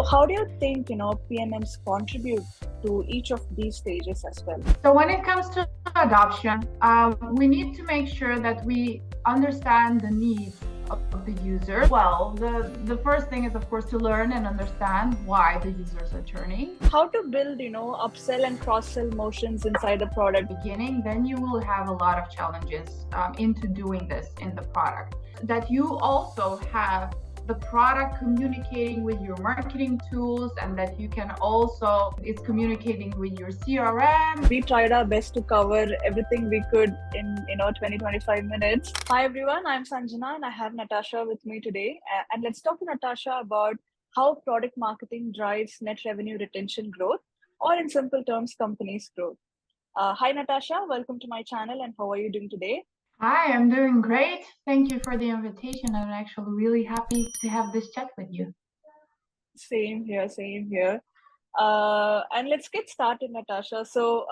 how do you think, PMMs contribute to each of these stages as well? So when it comes to adoption, we need to make sure that we understand the needs of the user. Well, the first thing is, of course, to learn and understand why the users are churning. How to build, upsell and cross-sell motions inside the product. Beginning, then you will have a lot of challenges into doing this in the product. That you also have the product communicating with your marketing tools, and that you can also, it's communicating with your CRM. We tried our best to cover everything we could in 20-25 minutes. Hi everyone, I'm Sanjana and I have Natasha with me today. And let's talk to Natasha about how product marketing drives net revenue retention growth, or in simple terms, companies growth. Hi Natasha, welcome to my channel, and how are you doing today? Hi, I'm doing great. Thank you for the invitation. I'm actually really happy to have this chat with you. Same here. And let's get started, Natasha. So,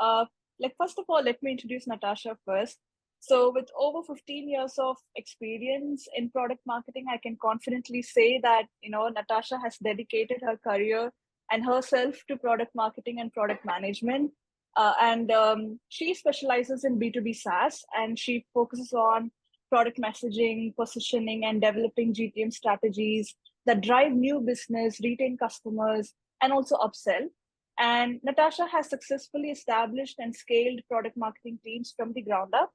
first of all, let me introduce Natasha first. So with over 15 years of experience in product marketing, I can confidently say that, Natasha has dedicated her career and herself to product marketing and product management. She specializes in B2B SaaS, and she focuses on product messaging, positioning, and developing GTM strategies that drive new business, retain customers, and also upsell. And Natasha has successfully established and scaled product marketing teams from the ground up.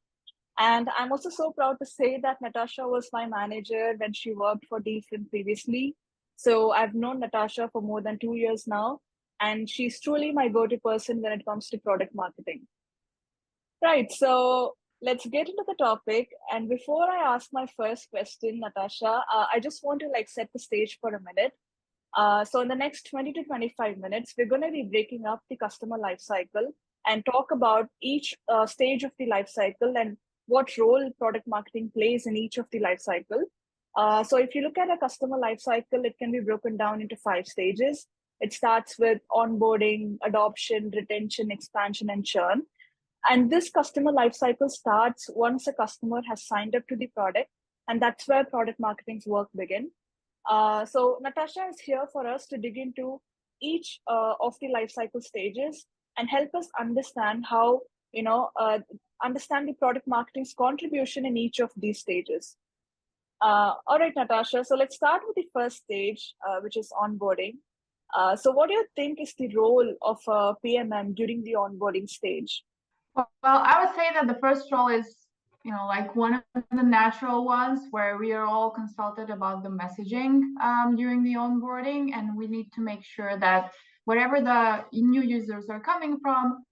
And I'm also so proud to say that Natasha was my manager when she worked for Dealfront previously. So I've known Natasha for more than 2 years now, and she's truly my go-to person when it comes to product marketing. Right, so let's get into the topic. And before I ask my first question, Natasha, I just want to set the stage for a minute. So in the next 20 to 25 minutes, we're going to be breaking up the customer lifecycle and talk about each stage of the lifecycle and what role product marketing plays in each of the lifecycle. So if you look at a customer lifecycle, it can be broken down into 5 stages. It starts with onboarding, adoption, retention, expansion, and churn. And this customer lifecycle starts once a customer has signed up to the product, and that's where product marketing's work begins. So Natasha is here for us to dig into each of the lifecycle stages and help us understand how, understand the product marketing's contribution in each of these stages. All right, Natasha, so let's start with the first stage, which is onboarding. So what do you think is the role of a PMM during the onboarding stage? Well, I would say that the first role is, one of the natural ones, where we are all consulted about the messaging during the onboarding, and we need to make sure that wherever the new users are coming from,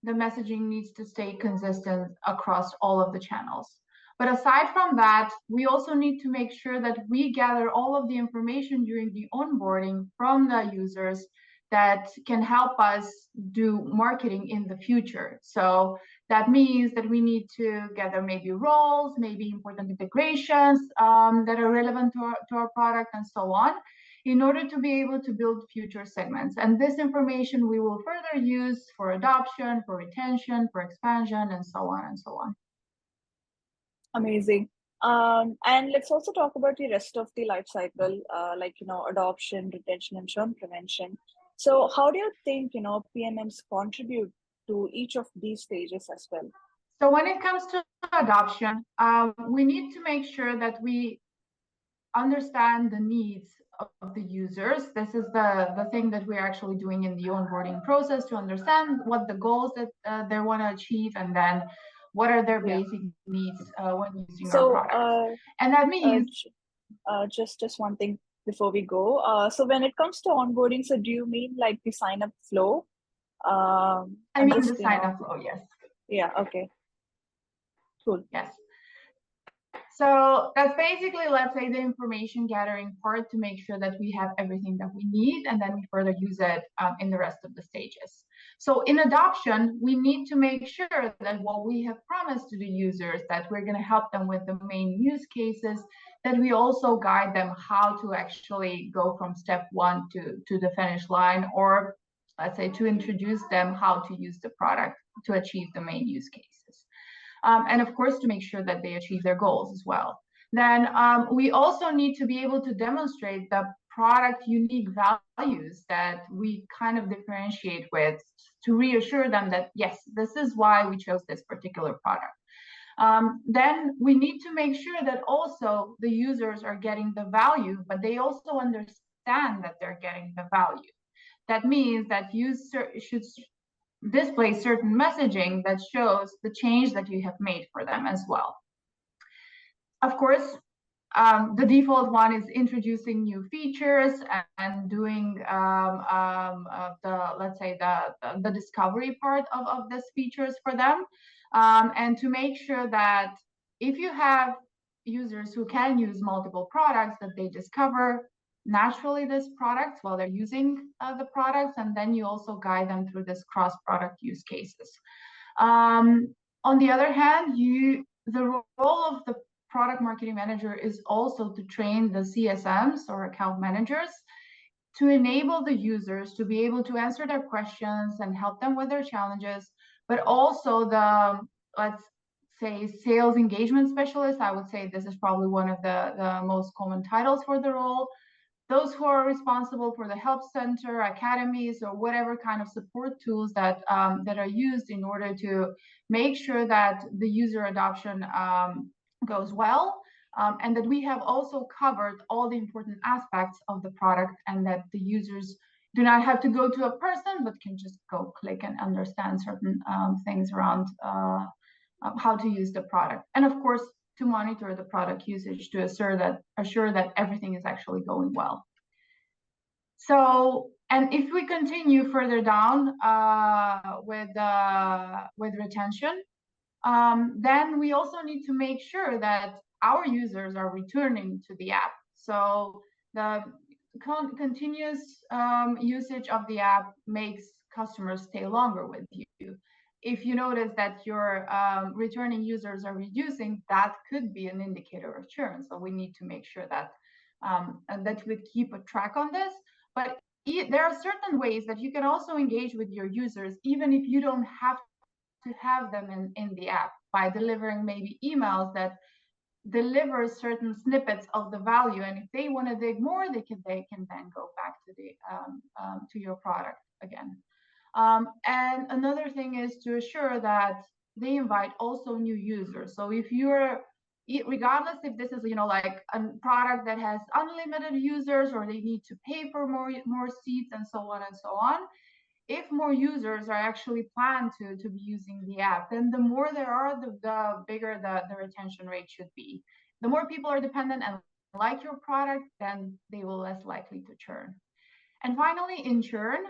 the messaging needs to stay consistent across all of the channels. But aside from that, we also need to make sure that we gather all of the information during the onboarding from the users that can help us do marketing in the future. So that means that we need to gather maybe roles, maybe important integrations that are relevant to our product, and so on, in order to be able to build future segments. And this information we will further use for adoption, for retention, for expansion, and so on and so on. Amazing. And let's also talk about the rest of the life cycle, adoption, retention, and churn prevention. So how do you think, PMMs contribute to each of these stages as well? So when it comes to adoption, we need to make sure that we understand the needs of the users. This is the thing that we're actually doing in the onboarding process, to understand what the goals that they want to achieve, and then what are their basic needs when using our product. And that means just one thing before we go. So when it comes to onboarding, so do you mean like the sign up flow? I mean the sign up flow, yes. Yeah, okay. Cool. Yes. So that's basically, let's say, the information gathering part, to make sure that we have everything that we need, and then we further use it in the rest of the stages. So in adoption, we need to make sure that what we have promised to the users, that we're going to help them with the main use cases, that we also guide them how to actually go from step 1 to the finish line, or let's say to introduce them how to use the product to achieve the main use cases. And of course, to make sure that they achieve their goals as well. Then we also need to be able to demonstrate the product unique values that we kind of differentiate with to reassure them that, yes, this is why we chose this particular product. Then we need to make sure that also the users are getting the value, but they also understand that they're getting the value. That means that you should display certain messaging that shows the change that you have made for them as well. Of course, the default one is introducing new features and doing let's say the discovery part of these features for them, and to make sure that if you have users who can use multiple products, that they discover naturally these products while they're using the products, and then you also guide them through this cross-product use cases. On the other hand, the role of the product marketing manager is also to train the CSMs or account managers to enable the users to be able to answer their questions and help them with their challenges, but also the, let's say, sales engagement specialist. I would say this is probably one of the most common titles for the role. Those who are responsible for the help center, academies, or whatever kind of support tools that are used in order to make sure that the user adoption goes well, and that we have also covered all the important aspects of the product, and that the users do not have to go to a person, but can just go click and understand certain things around how to use the product. And of course, to monitor the product usage to assure that everything is actually going well. So, and if we continue further down with retention, then we also need to make sure that our users are returning to the app. So the continuous usage of the app makes customers stay longer with you. If you notice that your returning users are reducing, that could be an indicator of churn. So we need to make sure that that we keep a track on this. But there are certain ways that you can also engage with your users, even if you don't have to have them in the app, by delivering maybe emails that deliver certain snippets of the value. And if they want to dig more, they can then go back to the to your product again. And another thing is to assure that they invite also new users. So if you're, regardless if this is, like a product that has unlimited users, or they need to pay for more seats and so on and so on, if more users are actually planned to be using the app, then the more there are, the bigger the retention rate should be. The more people are dependent and like your product, then they will less likely to churn. And finally, in churn,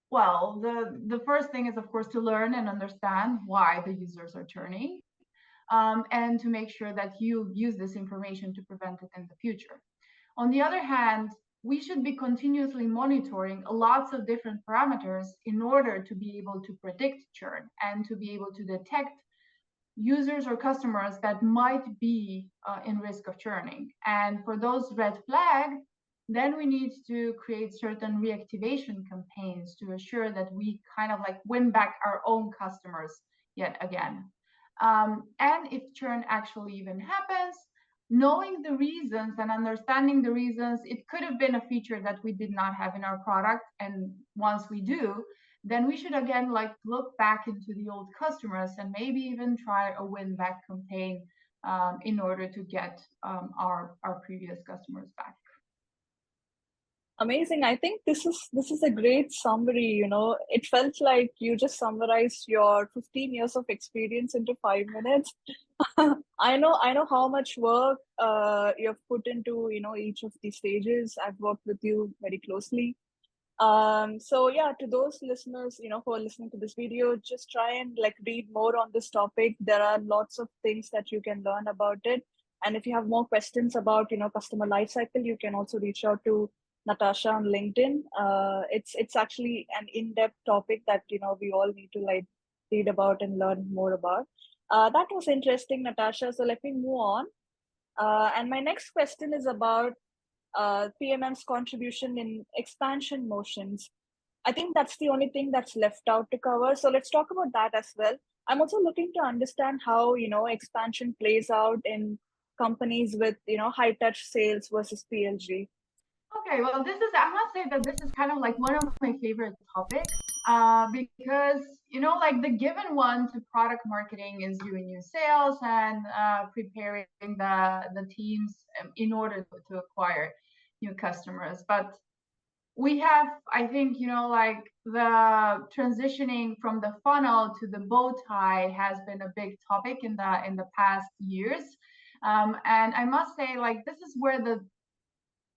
well, the first thing is, of course, to learn and understand why the users are churning, and to make sure that you use this information to prevent it in the future. On the other hand, we should be continuously monitoring lots of different parameters in order to be able to predict churn and to be able to detect users or customers that might be in risk of churning. And for those red flags, then we need to create certain reactivation campaigns to assure that we kind of like win back our own customers yet again. And if churn actually even happens, knowing the reasons and understanding the reasons, it could have been a feature that we did not have in our product. And once we do, then we should again like look back into the old customers and maybe even try a win back campaign in order to get our previous customers back. Amazing. I think this is a great summary. It felt like you just summarized your 15 years of experience into 5 minutes. I know how much work you've put into each of these stages. I've worked with you very closely. So yeah, to those listeners who are listening to this video, just try and like read more on this topic. There are lots of things that you can learn about it. And if you have more questions about customer lifecycle, you can also reach out to Natasha on LinkedIn. It's actually an in-depth topic that we all need to like read about and learn more about. That was interesting, Natasha. So let me move on. And my next question is about PMM's contribution in expansion motions. I think that's the only thing that's left out to cover. So let's talk about that as well. I'm also looking to understand how expansion plays out in companies with high touch sales versus PLG. Okay, well, I must say that this is kind of like one of my favorite topics, because, like the given one to product marketing is doing new sales and preparing the teams in order to acquire new customers. But we have, I think, like the transitioning from the funnel to the bow tie has been a big topic in the past years. And I must say, like, this is where the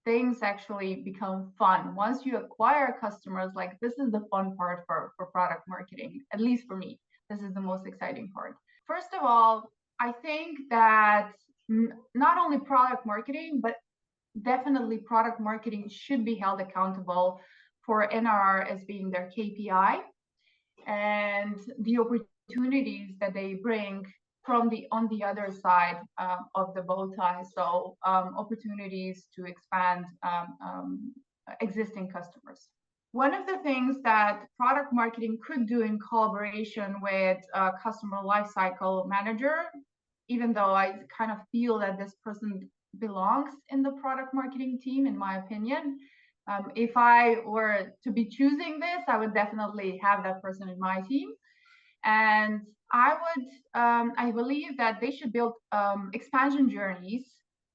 things actually become fun. Once you acquire customers, like this is the fun part for product marketing, at least for me. This is the most exciting part. First of all, I think that not only product marketing, but definitely product marketing should be held accountable for NRR as being their KPI, and the opportunities that they bring from on the other side of the bow tie. So opportunities to expand existing customers. One of the things that product marketing could do in collaboration with a customer lifecycle manager, even though I kind of feel that this person belongs in the product marketing team, in my opinion. If I were to be choosing this, I would definitely have that person in my team. And I believe that they should build expansion journeys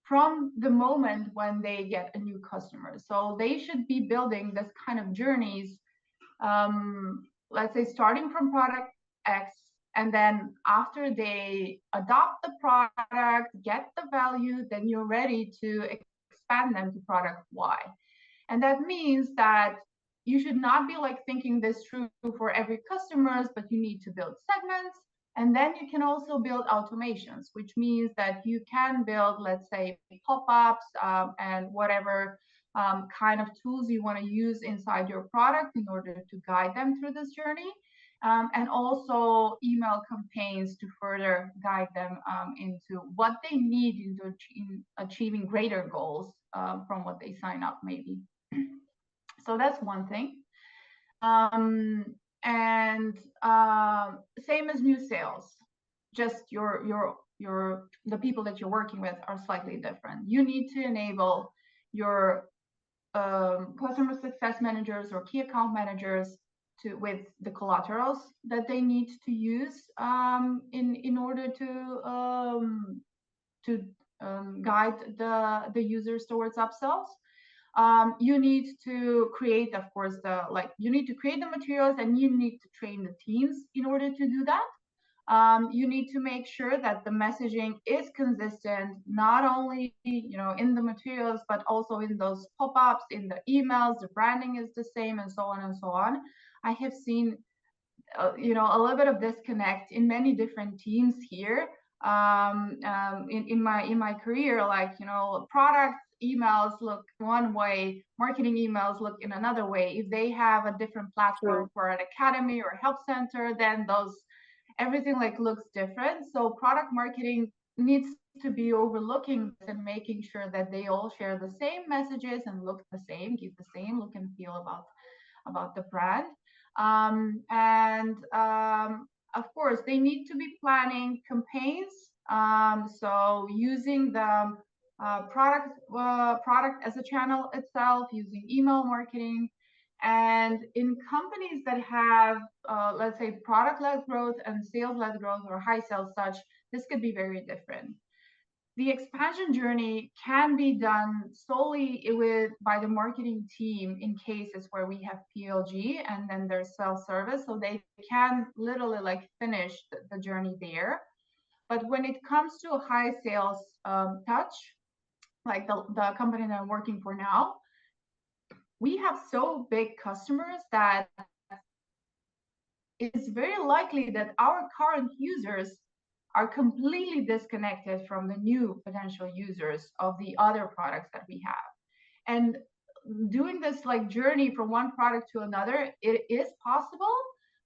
from the moment when they get a new customer. So they should be building this kind of journeys, let's say starting from product X, and then after they adopt the product, get the value, then you're ready to expand them to product Y. And that means that you should not be like thinking this through for every customers, but you need to build segments. And then you can also build automations, which means that you can build, let's say, pop-ups and whatever kind of tools you want to use inside your product in order to guide them through this journey. And also email campaigns to further guide them into what they need into achieving greater goals from what they sign up, maybe. So that's one thing. And same as new sales, just the people that you're working with are slightly different. You need to enable your customer success managers or key account managers with the collaterals that they need to use in order to guide the users towards upsells. You need to create, of course, you need to create the materials, and you need to train the teams in order to do that. You need to make sure that the messaging is consistent, not only in the materials, but also in those pop-ups, in the emails. The branding is the same, and so on and so on. I have seen a little bit of disconnect in many different teams here in my career. Like, product emails look one way, marketing emails look in another way. If they have a different platform for an academy or help center, then everything looks different. So product marketing needs to be overlooking and making sure that they all share the same messages and look the same, give the same look and feel about the brand. Of course, they need to be planning campaigns. So using the product as a channel itself, using email marketing. And in companies that have, let's say, product-led growth and sales-led growth, or high sales touch, this could be very different. The expansion journey can be done solely by the marketing team in cases where we have PLG and then there's self-service, so they can literally finish the journey there. But when it comes to a high sales touch, like the company that I'm working for now, we have so big customers that it's very likely that our current users are completely disconnected from the new potential users of the other products that we have. And doing this journey from one product to another, it is possible,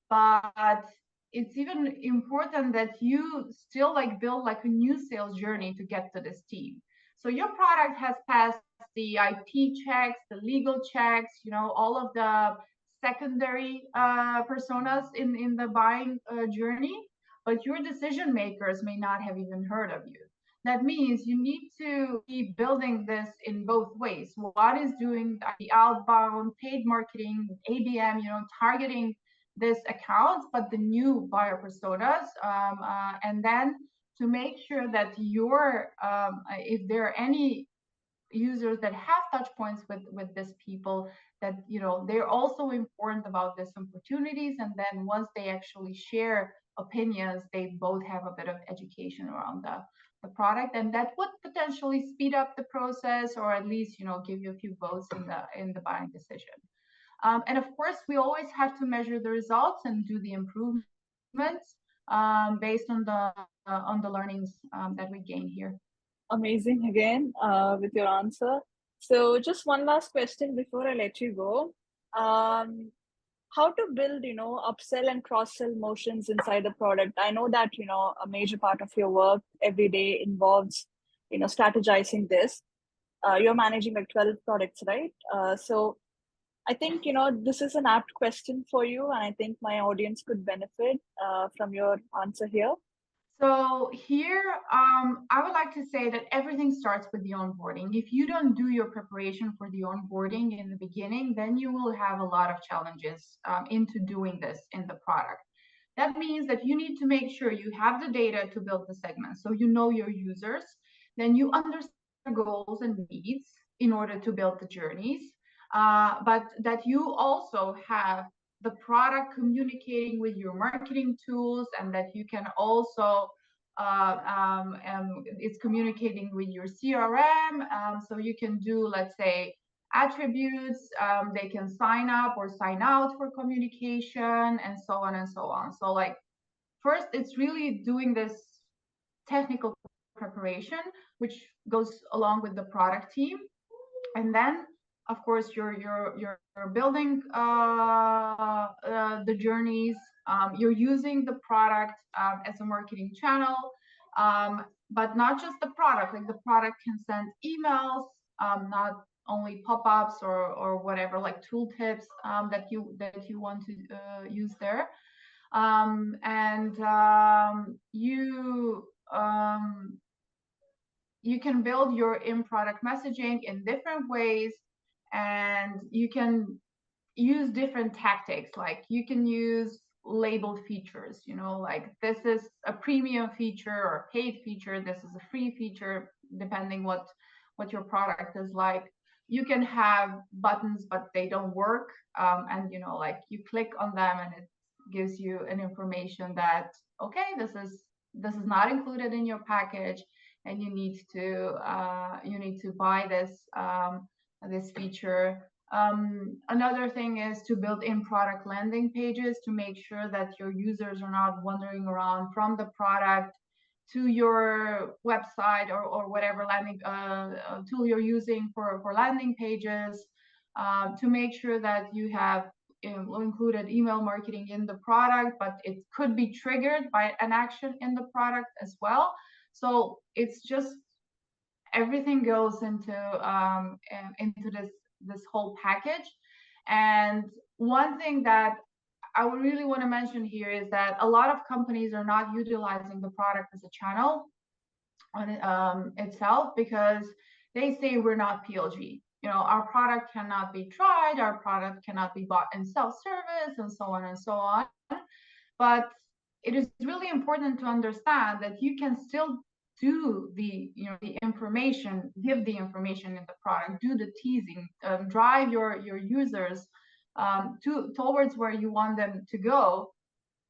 but it's even important that you still build a new sales journey to get to this team. So your product has passed the IP checks, the legal checks, all of the secondary personas in the buying journey, but your decision makers may not have even heard of you. that means you need to keep building this in both ways. One is doing the outbound paid marketing, ABM, targeting this account, but the new buyer personas, and then to make sure that if there are any users that have touch points with these people, that they're also informed about these opportunities, and then once they actually share opinions, they both have a bit of education around the product, and that would potentially speed up the process, or at least give you a few votes in the buying decision. And of course, we always have to measure the results and do the improvements based on the learnings that we gain here. Amazing again with your answer. So just one last question before I let you go. How to build, upsell and cross-sell motions inside the product? I know that, a major part of your work every day involves, strategizing this. You're managing like 12 products, right? So I think, this is an apt question for you, and I think my audience could benefit from your answer here. So here, I would like to say that everything starts with the onboarding. If you don't do your preparation for the onboarding in the beginning, then you will have a lot of challenges into doing this in the product. That means that you need to make sure you have the data to build the segments, so you know your users, then you understand their goals and needs in order to build the journeys, but that you also have the product communicating with your marketing tools, and that you can also it's communicating with your CRM, so you can do, let's say, attributes, they can sign up or sign out for communication, and so on and so on. So like, first, it's really doing this technical preparation, which goes along with the product team, and then of course you're building the journeys, you're using the product as a marketing channel, but not just the product. Like, the product can send emails, not only pop-ups or whatever, like tooltips that you want to use there, and you can build your in-product messaging in different ways, and you can use different tactics. Like, you can use labeled features, like, this is a premium feature or a paid feature, this is a free feature, depending what your product is like. You can have buttons, but they don't work, and like, you click on them and it gives you an information that, okay, this is not included in your package, and you need to buy this feature. Another thing is to build in product landing pages to make sure that your users are not wandering around from the product to your website or whatever landing tool you're using for landing pages, to make sure that you have included email marketing in the product, but it could be triggered by an action in the product as well. So it's just, everything goes into this whole package. And one thing that I would really want to mention here is that a lot of companies are not utilizing the product as a channel on itself, because they say we're not PLG. Our product cannot be tried, our product cannot be bought in self-service, and so on and so on. But it is really important to understand that you can still do the information, give the information in the product, do the teasing, drive your users towards where you want them to go.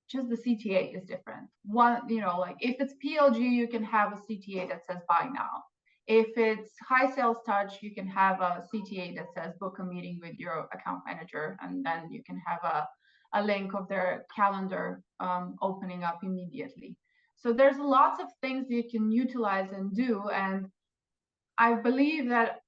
Just the CTA is different. Like, if it's PLG, you can have a CTA that says buy now. If it's high sales touch, you can have a CTA that says book a meeting with your account manager, and then you can have a link of their calendar opening up immediately. So there's lots of things you can utilize and do, and I believe that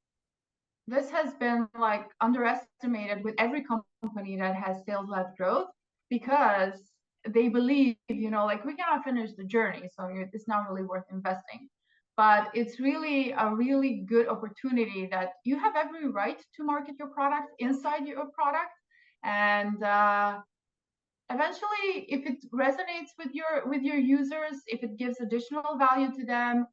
this has been like underestimated with every company that has sales-led growth, because they believe, like, we cannot finish the journey, so it's not really worth investing. But it's really a really good opportunity that you have every right to market your product inside your product, and eventually, if it resonates with your users, if it gives additional value to them,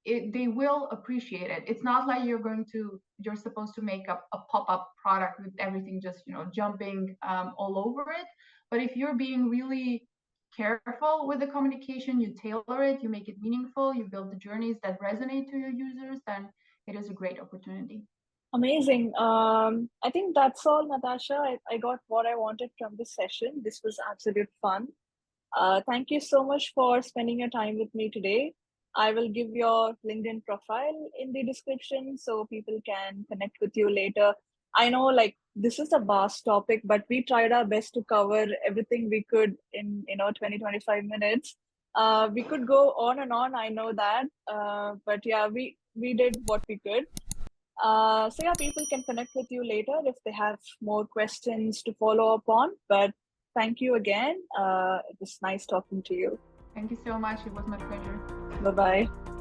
they will appreciate it. It's not like you're supposed to make a pop-up product with everything just, jumping all over it. But if you're being really careful with the communication, you tailor it, you make it meaningful, you build the journeys that resonate to your users, then it is a great opportunity. Amazing. I think that's all, Natasha. I got what I wanted from this session. This was absolute fun. Thank you so much for spending your time with me today. I will give your LinkedIn profile in the description so people can connect with you later. I know this is a vast topic, but we tried our best to cover everything we could in 20-25 minutes. We could go on and on, I know that. But yeah, we did what we could. So yeah, people can connect with you later if they have more questions to follow up on. But thank you again. It was nice talking to you. Thank you so much. It was my pleasure. Bye-bye.